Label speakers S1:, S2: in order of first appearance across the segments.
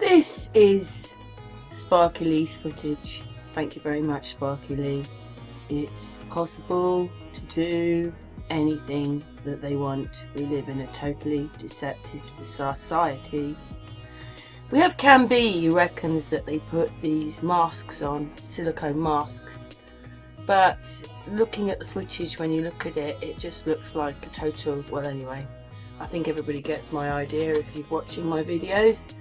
S1: This is SparkieLee's footage. Thank you very much, SparkieLee. It's possible to do anything that they want. We live in a totally deceptive society. We have Can B, who reckons that they put these masks on, silicone masks. But looking at the footage, when you look at it, it just looks like a total, well anyway, I think everybody gets my idea if you're watching my videos.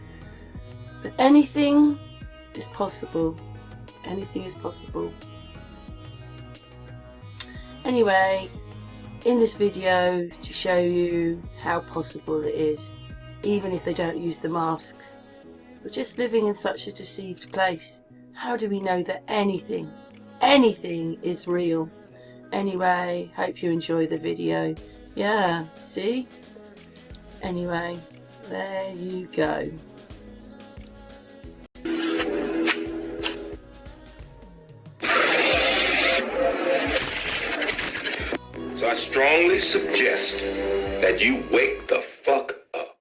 S1: But anything is possible. Anything is possible. Anyway, in this video, to show you how possible it is, even if they don't use the masks. We're just living in such a deceived place. How do we know that anything is real? Anyway, hope you enjoy the video. Yeah, see? Anyway, there you go.
S2: So I strongly suggest that you wake the fuck up.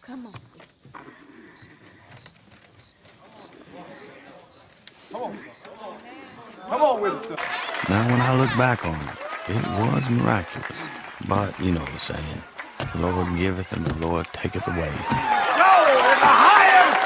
S1: Come on.
S3: Come on with it, sir.
S4: Now when I look back on it, it was miraculous. But you know the saying, the Lord giveth and the Lord taketh away.
S3: Go in the highest!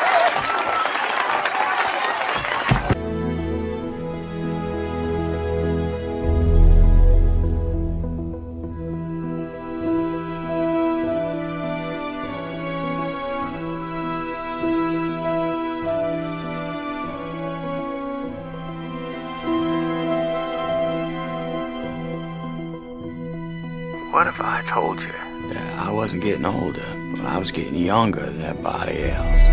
S4: What if I told you that I wasn't getting older, but I was getting younger than everybody else?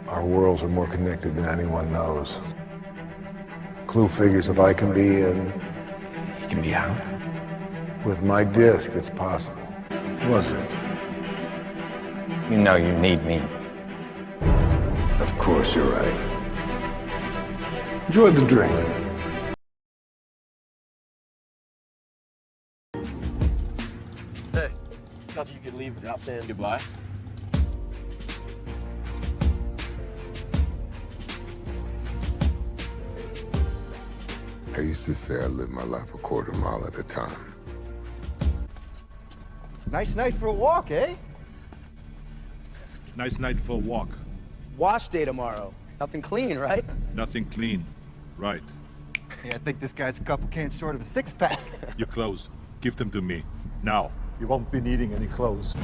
S5: Our worlds are more connected than anyone knows. Clue figures if I can be in.
S4: You can be out.
S5: With my disc, it's possible. Was it?
S6: You know you need me.
S5: Of course you're right. Enjoy the drink.
S3: Hey, thought you could leave without saying goodbye.
S5: I used to say I lived my life a quarter mile at a time.
S7: Nice night for a walk, eh?
S8: Nice night for a walk.
S7: Wash day tomorrow. Nothing clean, right?
S8: Nothing clean. Right.
S7: Yeah, I think this guy's a couple cans short of a six-pack.
S8: Your clothes. Give them to me. Now.
S3: You won't be needing any clothes.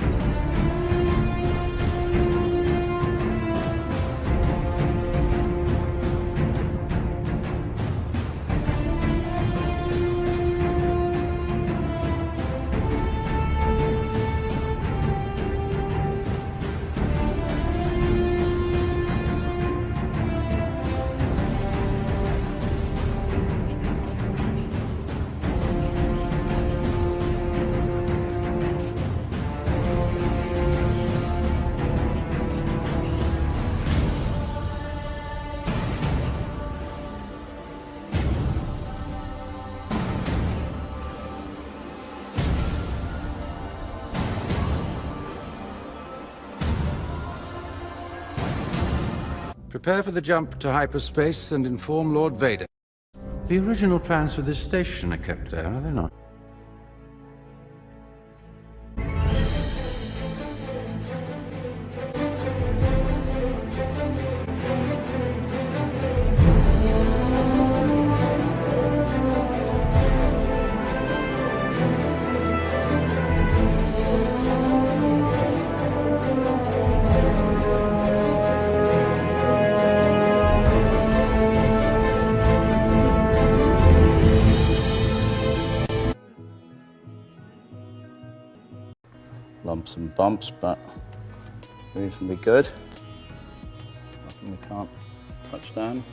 S9: Prepare for the jump to hyperspace and inform Lord Vader. The original plans for this station are kept there, are they not?
S10: lumps and bumps, but reasonably good. Nothing we can't touch down.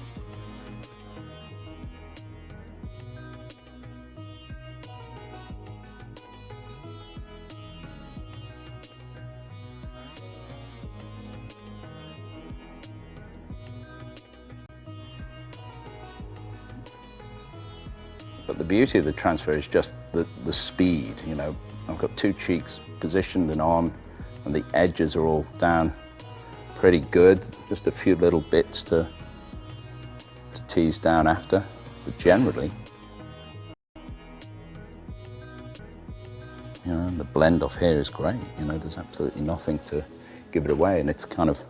S10: But the beauty of the transfer is just the speed, you know. I've got two cheeks positioned and on, and the edges are all down pretty good. Just a few little bits to tease down after, but generally, you know, the blend off here is great. You know, there's absolutely nothing to give it away, and it's kind of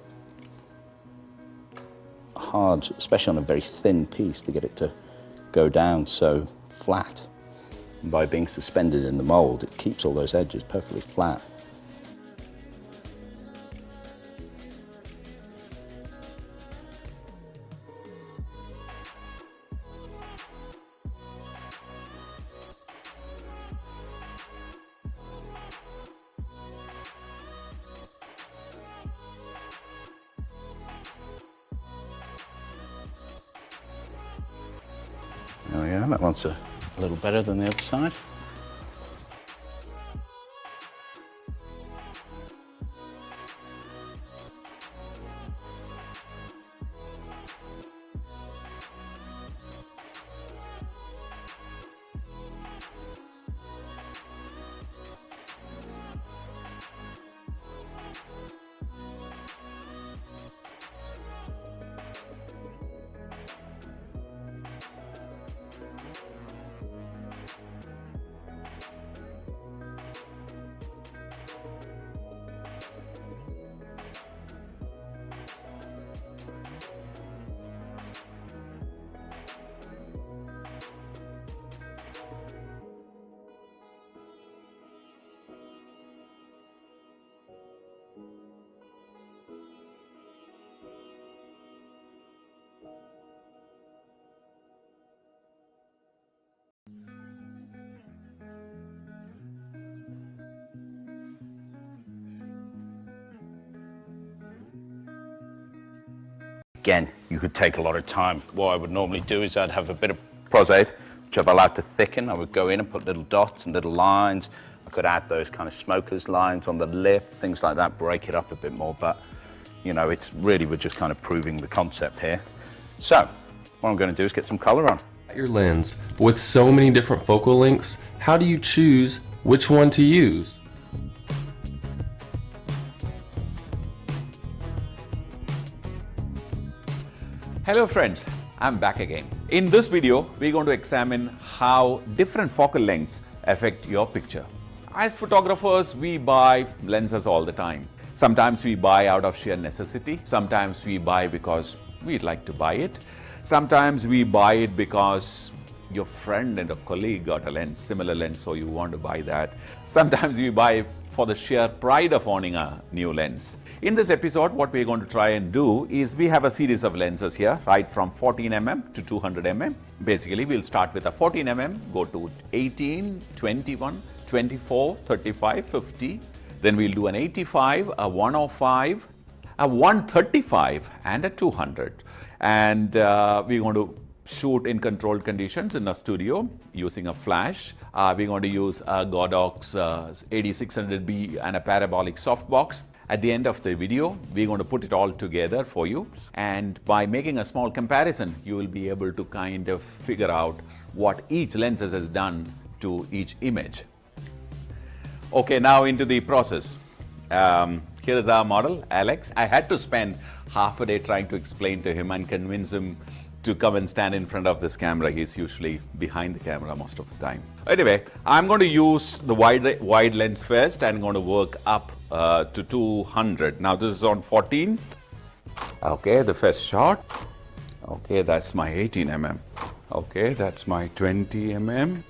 S10: hard, especially on a very thin piece, to get it to go down so flat. And by being suspended in the mold, it keeps all those edges perfectly flat. There we are, that one's a little better than the other side. Again, you could take a lot of time. What I would normally do is I'd have a bit of prosade, which I've allowed to thicken. I would go in and put little dots and little lines. I could add those kind of smoker's lines on the lip, things like that, break it up a bit more. But, you know, it's really, we're just kind of proving the concept here. So, what I'm going to do is get some color on.
S11: Your lens, but with so many different focal lengths, how do you choose which one to use?
S12: Hello friends, I'm back again. In this video, we're going to examine how different focal lengths affect your picture. As photographers, we buy lenses all the time. Sometimes we buy out of sheer necessity. Sometimes we buy because we'd like to buy it. Sometimes we buy it because your friend and a colleague got a lens, similar lens, so you want to buy that. Sometimes we buy for the sheer pride of owning a new lens. In this episode, what we're going to try and do is we have a series of lenses here, right from 14mm to 200mm. Basically, we'll start with a 14mm, go to 18, 21, 24, 35, 50. Then we'll do an 85, a 105, a 135 and a 200. And we're going to shoot in controlled conditions in a studio using a flash. We're going to use a Godox 8600B and a parabolic softbox. At the end of the video, we're going to put it all together for you. And by making a small comparison, you will be able to kind of figure out what each lens has done to each image. Okay, now into the process. Here is our model, Alex. I had to spend half a day trying to explain to him and convince him to come and stand in front of this camera. He's usually behind the camera most of the time. Anyway, I'm going to use the wide lens first and I'm going to work up to 200. Now this is on 14. Okay, the first shot. Okay, that's my 18mm. Okay, that's my 20mm.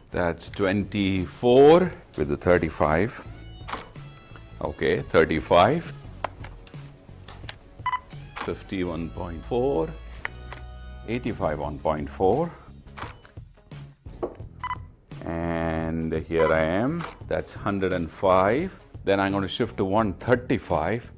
S12: That's 24 with the 35. Okay, 35. 51.4, 85 1.4, and And here I am, that's 105. Then I'm going to shift to 135.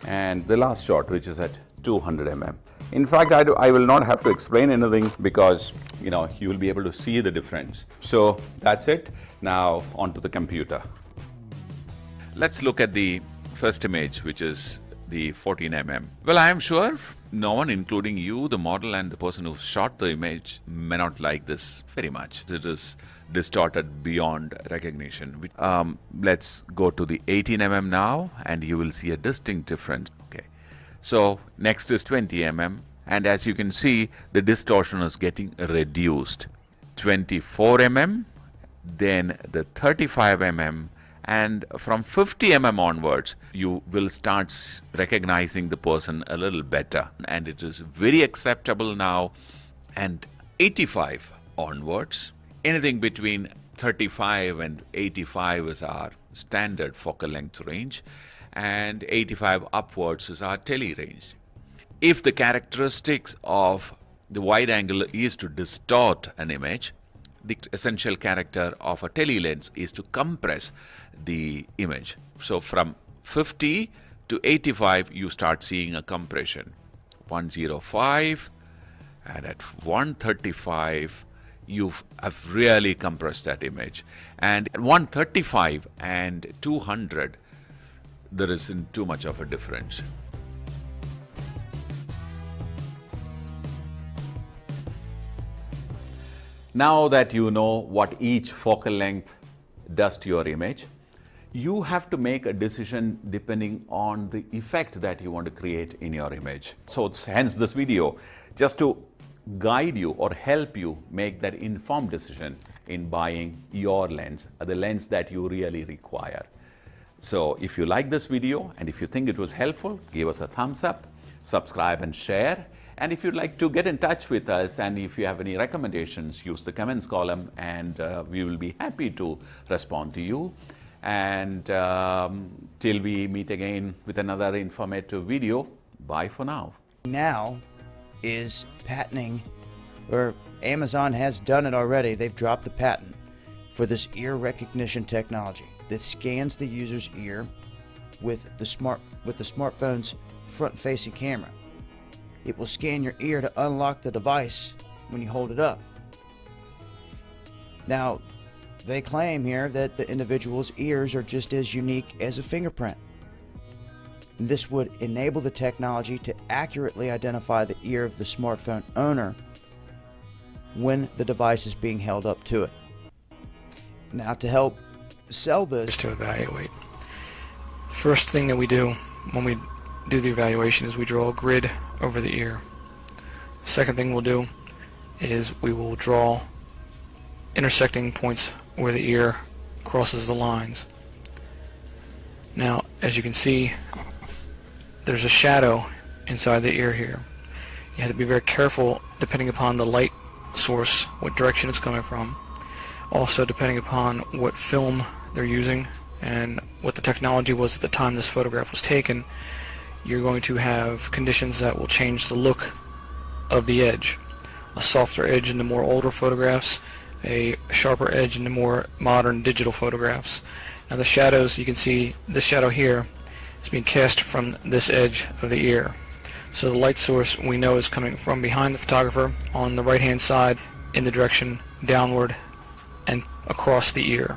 S12: And the last shot, which is at 200 mm. In fact, I will not have to explain anything because, you know, you will be able to see the difference. So that's it. Now onto the computer. Let's look at the first image, which is the 14 mm. Well, I am sure no one, including you, the model, and the person who shot the image, may not like this very much. It is distorted beyond recognition. Let's go to the 18 mm now, and you will see a distinct difference. Okay. So next is 20 mm, and as you can see, the distortion is getting reduced. 24 mm, then the 35 mm, and from 50 mm onwards, you will start recognizing the person a little better, and it is very acceptable now. And 85 onwards, anything between 35 and 85 is our standard focal length range, and 85 upwards is our tele range. If the characteristics of the wide angle is to distort an image, the essential character of a tele lens is to compress the image. So from 50 to 85, you start seeing a compression. 105, and at 135, you have really compressed that image. And at 135 and 200, there isn't too much of a difference. Now that you know what each focal length does to your image, you have to make a decision depending on the effect that you want to create in your image. So hence this video, just to guide you or help you make that informed decision in buying your lens, the lens that you really require. So if you like this video and if you think it was helpful, give us a thumbs up, subscribe and share. And if you'd like to get in touch with us, and if you have any recommendations, use the comments column, and we will be happy to respond to you. And till we meet again with another informative video, bye for now.
S13: Now is patenting, or Amazon has done it already. They've dropped the patent for this ear recognition technology that scans the user's ear with the smartphone's front-facing camera. It will scan your ear to unlock the device when you hold it up. Now, they claim here that the individual's ears are just as unique as a fingerprint. This would enable the technology to accurately identify the ear of the smartphone owner when the device is being held up to it. Now, to help sell this,
S14: to evaluate. First thing that we do when we do the evaluation is we draw a grid over the ear. Second thing we'll do is we will draw intersecting points where the ear crosses the lines. Now, as you can see, there's a shadow inside the ear here. You have to be very careful depending upon the light source, what direction it's coming from. Also, depending upon what film they're using and what the technology was at the time this photograph was taken, you're going to have conditions that will change the look of the edge. A softer edge in the more older photographs, a sharper edge in the more modern digital photographs. Now the shadows, you can see this shadow here is being cast from this edge of the ear. So the light source we know is coming from behind the photographer on the right hand side in the direction downward and across the ear.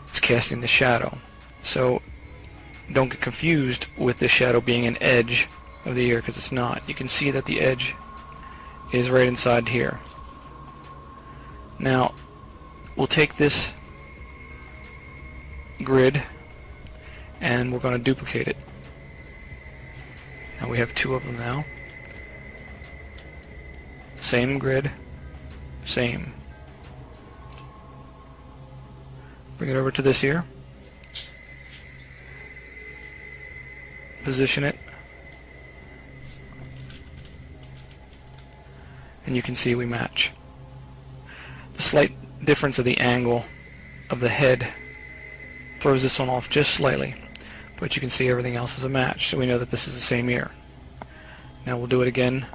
S14: It's casting the shadow. So don't get confused with this shadow being an edge of the ear, because it's not. You can see that the edge is right inside here. Now we'll take this grid and we're going to duplicate it. Now we have two of them now. Same grid, same. Bring it over to this ear. Position it. And you can see we match. The slight difference of the angle of the head throws this one off just slightly, but you can see everything else is a match, so we know that this is the same ear. Now we'll do it again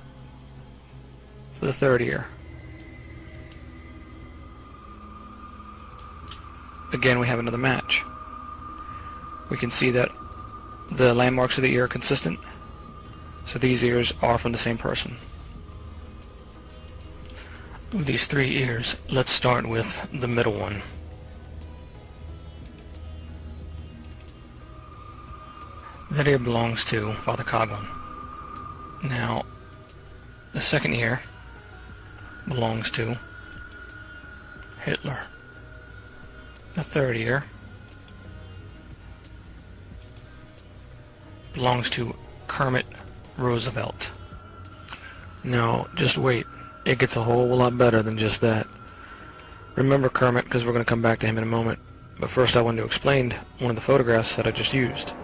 S14: for the third ear. again we have another match. We can see that the landmarks of the ear are consistent, so these ears are from the same person. Of these 3 ears, let's start with the middle one. That ear belongs to Father Coughlin. Now, the second ear belongs to Hitler. The third ear belongs to Kermit Roosevelt. Now, just wait. It gets a whole lot better than just that. Remember Kermit, because we're going to come back to him in a moment. But first I wanted to explain one of the photographs that I just used.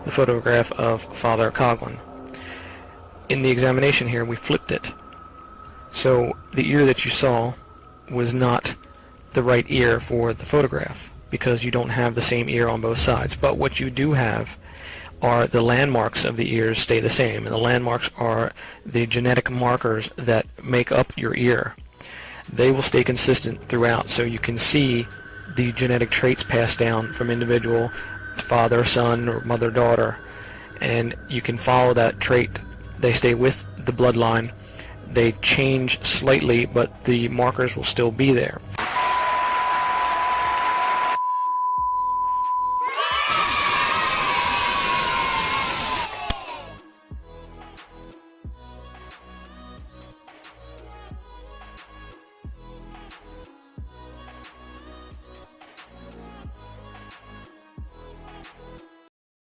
S14: The photograph of Father Coughlin. In the examination here, we flipped it. So the ear that you saw was not the right ear for the photograph, because you don't have the same ear on both sides. But what you do have are the landmarks of the ears stay the same, and the landmarks are the genetic markers that make up your ear. They will stay consistent throughout, so you can see the genetic traits passed down from individual to father, son, or mother, daughter, and you can follow that trait. They stay with the bloodline. They change slightly, but the markers will still be there.